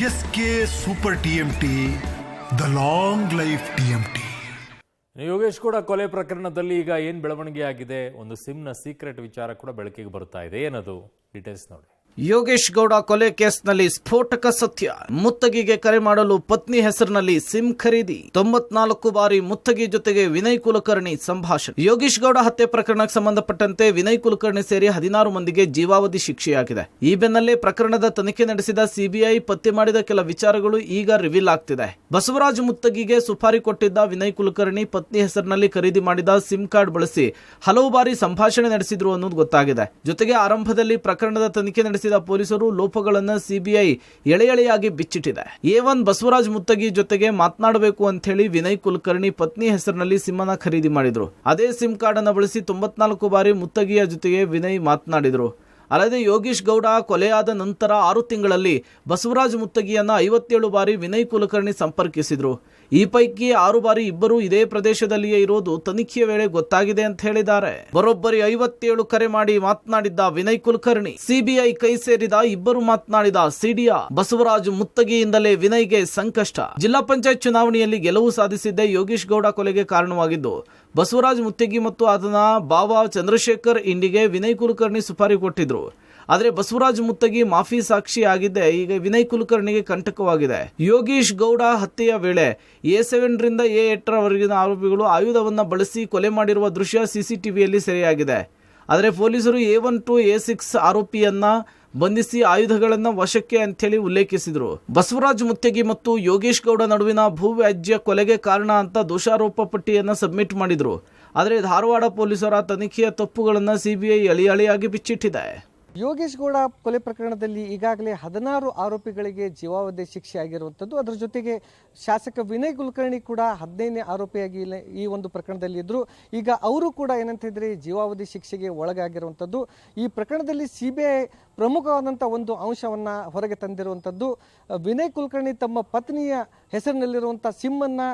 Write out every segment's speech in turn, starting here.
S K super TMT, the long life TMT. Yogesh Gowda ಕೊಲೆ ಪ್ರಕರಣದಲ್ಲಿ ಈಗ ಏನು ಬೆಳವಣಿಗೆ ಆಗಿದೆ, ಒಂದು ಸಿಮ್ನ ಸೀಕ್ರೆಟ್ ವಿಚಾರ ಕೂಡ ಬೆಳಕಿಗೆ ಬರ್ತಾ ಇದೆ. ಏನದು ಡೀಟೇಲ್ಸ್ ನೋಡಿ. ಯೋಗೇಶ್ ಗೌಡ ಕೊಲೆ ಕೇಸ್ನಲ್ಲಿ ಸ್ಫೋಟಕ ಸತ್ಯ. ಮುತ್ತಗಿಗೆ ಕರೆ ಮಾಡಲು ಪತ್ನಿ ಹೆಸರಿನಲ್ಲಿ ಸಿಮ್ ಖರೀದಿ. 94 ಬಾರಿ ಮುತ್ತಗಿ ಜೊತೆಗೆ ವಿನಯ್ ಕುಲಕರ್ಣಿ ಸಂಭಾಷಣೆ. ಯೋಗೇಶ್ ಗೌಡ ಹತ್ಯೆ ಪ್ರಕರಣಕ್ಕೆ ಸಂಬಂಧಪಟ್ಟಂತೆ ವಿನಯ್ ಕುಲಕರ್ಣಿ ಸೇರಿ 16 ಮಂದಿಗೆ ಜೀವಾವಧಿ ಶಿಕ್ಷೆಯಾಗಿದೆ. ಈ ಬೆನ್ನಲ್ಲೇ ಪ್ರಕರಣದ ತನಿಖೆ ನಡೆಸಿದ ಸಿಬಿಐ ಪತ್ತೆ ಮಾಡಿದ ಕೆಲ ವಿಚಾರಗಳು ಈಗ ರಿವೀಲ್ ಆಗ್ತಿದೆ. ಬಸವರಾಜ್ ಮುತ್ತಗಿಗೆ ಸುಪಾರಿ ಕೊಟ್ಟಿದ್ದ ವಿನಯ್ ಕುಲಕರ್ಣಿ ಪತ್ನಿ ಹೆಸರಿನಲ್ಲಿ ಖರೀದಿ ಮಾಡಿದ ಸಿಮ್ ಕಾರ್ಡ್ ಬಳಸಿ ಹಲವು ಬಾರಿ ಸಂಭಾಷಣೆ ನಡೆಸಿದ್ರು ಅನ್ನೋದು ಗೊತ್ತಾಗಿದೆ. ಜೊತೆಗೆ ಆರಂಭದಲ್ಲಿ ಪ್ರಕರಣದ ತನಿಖೆ ನಡೆಸಿದ ಪೊಲೀಸರು ಲೋಪಗಳನ್ನು ಸಿಬಿಐ ಎಳೆಯಾಗಿ ಬಿಚ್ಚಿಟ್ಟಿದೆ. A1 ಬಸವರಾಜ್ ಮುತ್ತಗಿ ಜೊತೆಗೆ ಮಾತನಾಡಬೇಕು ಅಂತ ಹೇಳಿ ವಿನಯ್ ಕುಲಕರ್ಣಿ ಪತ್ನಿ ಹೆಸರಿನಲ್ಲಿ ಸಿಮ್ ಅನ್ನ ಖರೀದಿ ಮಾಡಿದ್ರು. ಅದೇ ಸಿಮ್ ಕಾರ್ಡ್ ಅನ್ನು ಬಳಸಿ 94 ಬಾರಿ ಮುತ್ತಗಿಯ ಜೊತೆಗೆ ವಿನಯ್ ಮಾತನಾಡಿದ್ರು. ಅಲ್ಲದೆ ಯೋಗೇಶ್ ಗೌಡ ಕೊಲೆಯಾದ ನಂತರ 6 ತಿಂಗಳಲ್ಲಿ ಬಸವರಾಜ್ ಮುತ್ತಗಿಯನ್ನ 57 ಬಾರಿ ವಿನಯ್ ಕುಲಕರ್ಣಿ ಸಂಪರ್ಕಿಸಿದ್ರು. ಈ ಪೈಕಿ 6 ಬಾರಿ ಇಬ್ಬರು ಇದೇ ಪ್ರದೇಶದಲ್ಲಿಯೇ ಇರೋದು ತನಿಖೆಯ ವೇಳೆ ಗೊತ್ತಾಗಿದೆ ಅಂತ ಹೇಳಿದ್ದಾರೆ. ಬರೋಬ್ಬರಿ 57 ಕರೆ ಮಾಡಿ ಮಾತನಾಡಿದ್ದ ವಿನಯ್ ಕುಲಕರ್ಣಿ. ಸಿಬಿಐ ಕೈ ಸೇರಿದ ಇಬ್ಬರು ಮಾತನಾಡಿದ ಸಿಡಿಯ. ಬಸವರಾಜ್ ಮುತ್ತಗಿಯಿಂದಲೇ ವಿನಯ್ಗೆ ಸಂಕಷ್ಟ. ಜಿಲ್ಲಾ ಪಂಚಾಯತ್ ಚುನಾವಣೆಯಲ್ಲಿ ಗೆಲುವು ಸಾಧಿಸಿದ್ದೇ ಯೋಗೇಶ್ ಗೌಡ ಕೊಲೆಗೆ ಕಾರಣವಾಗಿದ್ದು, ಬಸವರಾಜ್ ಮುತ್ತಗಿ ಮತ್ತು ಅದನ್ನ ಬಾಬಾ ಚಂದ್ರಶೇಖರ್ ಇಂಡಿಗೆ ವಿನಯ್ ಕುಲಕರ್ಣಿ ಸುಪಾರಿ ಕೊಟ್ಟಿದ್ರು. ಆದರೆ ಬಸವರಾಜ್ ಮುತ್ತಗಿ ಮಾಫಿ ಸಾಕ್ಷಿ ಆಗಿದ್ದೆ ಈಗ ವಿನಯ್ ಕುಲಕರ್ಣಿಗೆ ಕಂಟಕವಾಗಿದೆ. ಯೋಗೇಶ್ ಗೌಡ ಹತ್ಯೆಯ ವೇಳೆ A7 ರಿಂದ A8 ರವರೆಗಿನ ಆರೋಪಿಗಳು ಆಯುಧವನ್ನ ಬಳಸಿ ಕೊಲೆ ಮಾಡಿರುವ ದೃಶ್ಯ ಸಿಸಿಟಿವಿಯಲ್ಲಿ ಸೆರೆಯಾಗಿದೆ. ಆದರೆ ಪೊಲೀಸರು A1 to A6 ಆರೋಪಿಯನ್ನ ಬಂಧಿಸಿ ಆಯುಧಗಳನ್ನ ವಶಕ್ಕೆ ಅಂತೇಳಿ ಉಲ್ಲೇಖಿಸಿದ್ರು. ಬಸವರಾಜ್ ಮುತ್ತಗಿ ಮತ್ತು ಯೋಗೇಶ್ ಗೌಡ ನಡುವಿನ ಭೂವ್ಯಾಜ್ಯ ಕೊಲೆಗೆ ಕಾರಣ ಅಂತ ದೋಷಾರೋಪ ಪಟ್ಟಿಯನ್ನ ಸಬ್ಮಿಟ್ ಮಾಡಿದ್ರು. ಆದರೆ ಧಾರವಾಡ ಪೊಲೀಸರ ತನಿಖೆಯ ತಪ್ಪುಗಳನ್ನ ಸಿಬಿಐ ಎಳೆಯಾಗಿ ಬಿಚ್ಚಿಟ್ಟಿದೆ. ಯೋಗೇಶ್ ಗೌಡ ಕೊಲೆ ಪ್ರಕರಣದಲ್ಲಿ ಈಗಾಗಲೇ 16 ಆರೋಪಿಗಳಿಗೆ ಜೀವಾವಧಿ ಶಿಕ್ಷೆ ಆಗಿರುವಂಥದ್ದು. ಅದರ ಜೊತೆಗೆ ಶಾಸಕ ವಿನಯ್ ಕುಲಕರ್ಣಿ ಕೂಡ 15ನೇ ಆರೋಪಿಯಾಗಿ ಈ ಒಂದು ಪ್ರಕರಣದಲ್ಲಿ ಇದ್ದರು. ಈಗ ಅವರು ಕೂಡ ಏನಂತಿದ್ರೆ ಜೀವಾವಧಿ ಶಿಕ್ಷೆಗೆ ಒಳಗಾಗಿರುವಂಥದ್ದು. ಈ ಪ್ರಕರಣದಲ್ಲಿ ಸಿಬಿಐ ಪ್ರಮುಖವಾದಂಥ ಒಂದು ಅಂಶವನ್ನು ಹೊರಗೆ ತಂದಿರುವಂಥದ್ದು. ವಿನಯ್ ಕುಲಕರ್ಣಿ ತಮ್ಮ ಪತ್ನಿಯ ಹೆಸರಿನಲ್ಲಿರುವಂಥ ಸಿಮ್ಮನ್ನು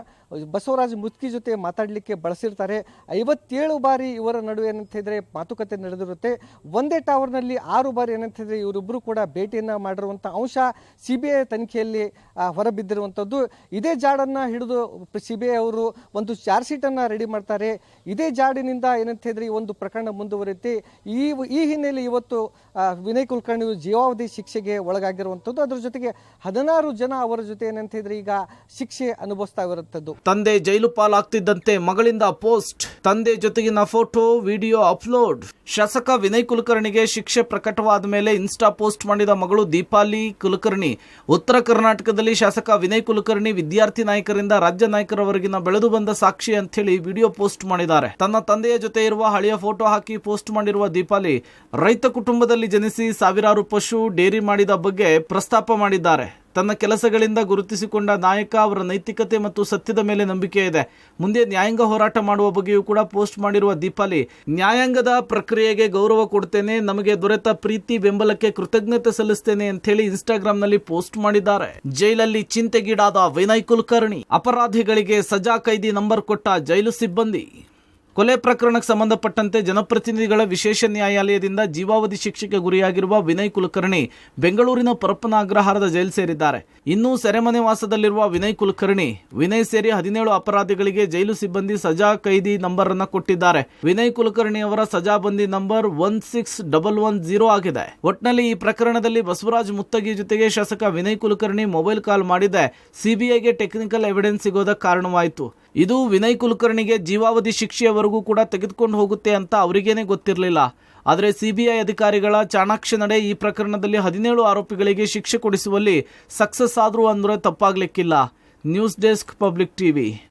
ಬಸವರಾಜ್ ಮುತ್ಗಿ ಜೊತೆ ಮಾತಾಡಲಿಕ್ಕೆ ಬಳಸಿರ್ತಾರೆ. 57 ಬಾರಿ ಇವರ ನಡುವೆ ಏನಂತಿದ್ರೆ ಮಾತುಕತೆ ನಡೆದಿರುತ್ತೆ. ಒಂದೇ ಟವರ್ನಲ್ಲಿ 6 ಬಾರಿ ಏನಂತಿದ್ರೆ ಇವರಿಬ್ಬರು ಕೂಡ ಭೇಟಿಯನ್ನು ಮಾಡಿರುವಂಥ ಅಂಶ ಸಿಬಿಐ ತನಿಖೆಯಲ್ಲಿ ಹೊರಬಿದ್ದಿರುವಂಥದ್ದು. ಇದೇ ಜಾಡನ್ನು ಹಿಡಿದು ಸಿಬಿಐ ಅವರು ಒಂದು ಚಾರ್ಜ್ ಶೀಟನ್ನು ರೆಡಿ ಮಾಡ್ತಾರೆ. ಇದೇ ಜಾಡಿನಿಂದ ಏನಂತಿದ್ರೆ ಈ ಒಂದು ಪ್ರಕರಣ ಮುಂದುವರಿಯುತ್ತೆ. ಈ ಹಿನ್ನೆಲೆ ಇವತ್ತು ವಿನಯ್ ಕುಲಕರ್ಣಿ ಜೀವಾವಧಿ ಶಿಕ್ಷೆಗೆ ಒಳಗಾಗಿರುವಂಥದ್ದು. ಅದರ ಜೊತೆಗೆ 16 ಜನ ಅವರ ಜೊತೆ ಏನಂತಿದ್ರೆ ಈಗ ಶಿಕ್ಷೆ ಅನುಭವಿಸ್ತಾ ಇರುವಂಥದ್ದು. ತಂದೆ ಜೈಲು ಪಾಲಾಗ್ತಿದ್ದಂತೆ ಮಗಳಿಂದ ಪೋಸ್ಟ್. ತಂದೆ ಜೊತೆಗಿನ ಫೋಟೋ ವಿಡಿಯೋ ಅಪ್ಲೋಡ್. ಶಾಸಕ ವಿನಯ್ ಕುಲಕರ್ಣಿಗೆ ಶಿಕ್ಷೆ ಪ್ರಕಟವಾದ ಮೇಲೆ ಇನ್ಸ್ಟಾ ಪೋಸ್ಟ್ ಮಾಡಿದ ಮಗಳು ದೀಪಾಲಿ ಕುಲಕರ್ಣಿ. ಉತ್ತರ ಕರ್ನಾಟಕದಲ್ಲಿ ಶಾಸಕ ವಿನಯ್ ಕುಲಕರ್ಣಿ ವಿದ್ಯಾರ್ಥಿ ನಾಯಕರಿಂದ ರಾಜ್ಯ ನಾಯಕರವರೆಗಿನ ಬೆಳೆದು ಬಂದ ಸಾಕ್ಷಿ ಅಂತ ಹೇಳಿ ವಿಡಿಯೋ ಪೋಸ್ಟ್ ಮಾಡಿದ್ದಾರೆ. ತನ್ನ ತಂದೆಯ ಜೊತೆ ಇರುವ ಹಳೆಯ ಫೋಟೋ ಹಾಕಿ ಪೋಸ್ಟ್ ಮಾಡಿರುವ ದೀಪಾಲಿ ರೈತ ಕುಟುಂಬದಲ್ಲಿ ಜನಿಸಿ ಸಾವಿರಾರು ಪಶು ಡೇರಿ ಮಾಡಿದ ಬಗ್ಗೆ ಪ್ರಸ್ತಾಪ ಮಾಡಿದ್ದಾರೆ. ತನ್ನ ಕೆಲಸಗಳಿಂದ ಗುರುತಿಸಿಕೊಂಡ ನಾಯಕ, ಅವರ ನೈತಿಕತೆ ಮತ್ತು ಸತ್ಯದ ಮೇಲೆ ನಂಬಿಕೆ ಇದೆ. ಮುಂದೆ ನ್ಯಾಯಾಂಗ ಹೋರಾಟ ಮಾಡುವ ಬಗ್ಗೆಯೂ ಕೂಡ ಪೋಸ್ಟ್ ಮಾಡಿರುವ ದೀಪಾಲಿ, ನ್ಯಾಯಾಂಗದ ಪ್ರಕ್ರಿಯೆಗೆ ಗೌರವ ಕೊಡ್ತೇನೆ, ನಮಗೆ ದೊರೆತ ಪ್ರೀತಿ ಬೆಂಬಲಕ್ಕೆ ಕೃತಜ್ಞತೆ ಸಲ್ಲಿಸ್ತೇನೆ ಅಂತ ಹೇಳಿ ಇನ್ಸ್ಟಾಗ್ರಾಂನಲ್ಲಿ ಪೋಸ್ಟ್ ಮಾಡಿದ್ದಾರೆ. ಜೈಲಲ್ಲಿ ಚಿಂತೆಗೀಡಾದ ವಿನಯ್ ಕುಲಕರ್ಣಿ. ಅಪರಾಧಿಗಳಿಗೆ ಸಜಾ ಕೈದಿ ನಂಬರ್ ಕೊಟ್ಟ ಜೈಲು ಸಿಬ್ಬಂದಿ. ಕೊಲೆ ಪ್ರಕರಣಕ್ಕೆ ಸಂಬಂಧಪಟ್ಟಂತೆ ಜನಪ್ರತಿನಿಧಿಗಳ ವಿಶೇಷ ನ್ಯಾಯಾಲಯದಿಂದ ಜೀವಾವಧಿ ಶಿಕ್ಷೆಗೆ ಗುರಿಯಾಗಿರುವ ವಿನಯ್ ಕುಲಕರ್ಣಿ ಬೆಂಗಳೂರಿನ ಪರಪ್ಪನ ಅಗ್ರಹಾರದ ಜೈಲು ಸೇರಿದ್ದಾರೆ. ಇನ್ನು ಸೆರೆಮನೆ ವಾಸದಲ್ಲಿರುವ ವಿನಯ್ ಕುಲಕರ್ಣಿ, ವಿನಯ್ ಸೇರಿ 17 ಅಪರಾಧಿಗಳಿಗೆ ಜೈಲು ಸಿಬ್ಬಂದಿ ಸಜಾ ಕೈದಿ ನಂಬರ್ ಅನ್ನು ಕೊಟ್ಟಿದ್ದಾರೆ. ವಿನಯ್ ಕುಲಕರ್ಣಿ ಅವರ ಸಜಾ ಬಂದಿ ನಂಬರ್ 16110 ಆಗಿದೆ. ಒಟ್ನಲ್ಲಿ ಈ ಪ್ರಕರಣದಲ್ಲಿ ಬಸವರಾಜ್ ಮುತ್ತಗಿ ಜೊತೆಗೆ ಶಾಸಕ ವಿನಯ್ ಕುಲಕರ್ಣಿ ಮೊಬೈಲ್ ಕಾಲ್ ಮಾಡಿದೆ ಸಿಬಿಐಗೆ ಟೆಕ್ನಿಕಲ್ ಎವಿಡೆನ್ಸ್ ಸಿಗೋದಕ್ಕೆ ಕಾರಣವಾಯಿತು. ಇದು ವಿನಯ್ ಕುಲಕರ್ಣಿಗೆ ಜೀವಾವಧಿ ಶಿಕ್ಷೆಯವರೆಗೂ ಕೂಡ ತೆಗೆದುಕೊಂಡು ಹೋಗುತ್ತೆ ಅಂತ ಅವರಿಗೇನೆ ಗೊತ್ತಿರಲಿಲ್ಲ. ಆದರೆ ಸಿಬಿಐ ಅಧಿಕಾರಿಗಳ ಚಾಣಾಕ್ಷ ನಡೆ ಈ ಪ್ರಕರಣದಲ್ಲಿ 17 ಆರೋಪಿಗಳಿಗೆ ಶಿಕ್ಷೆ ಕೊಡಿಸುವಲ್ಲಿ ಸಕ್ಸಸ್ ಆದ್ರು ಅಂದ್ರೆ ತಪ್ಪಾಗ್ಲಿಕ್ಕಿಲ್ಲ. News desk, public TV.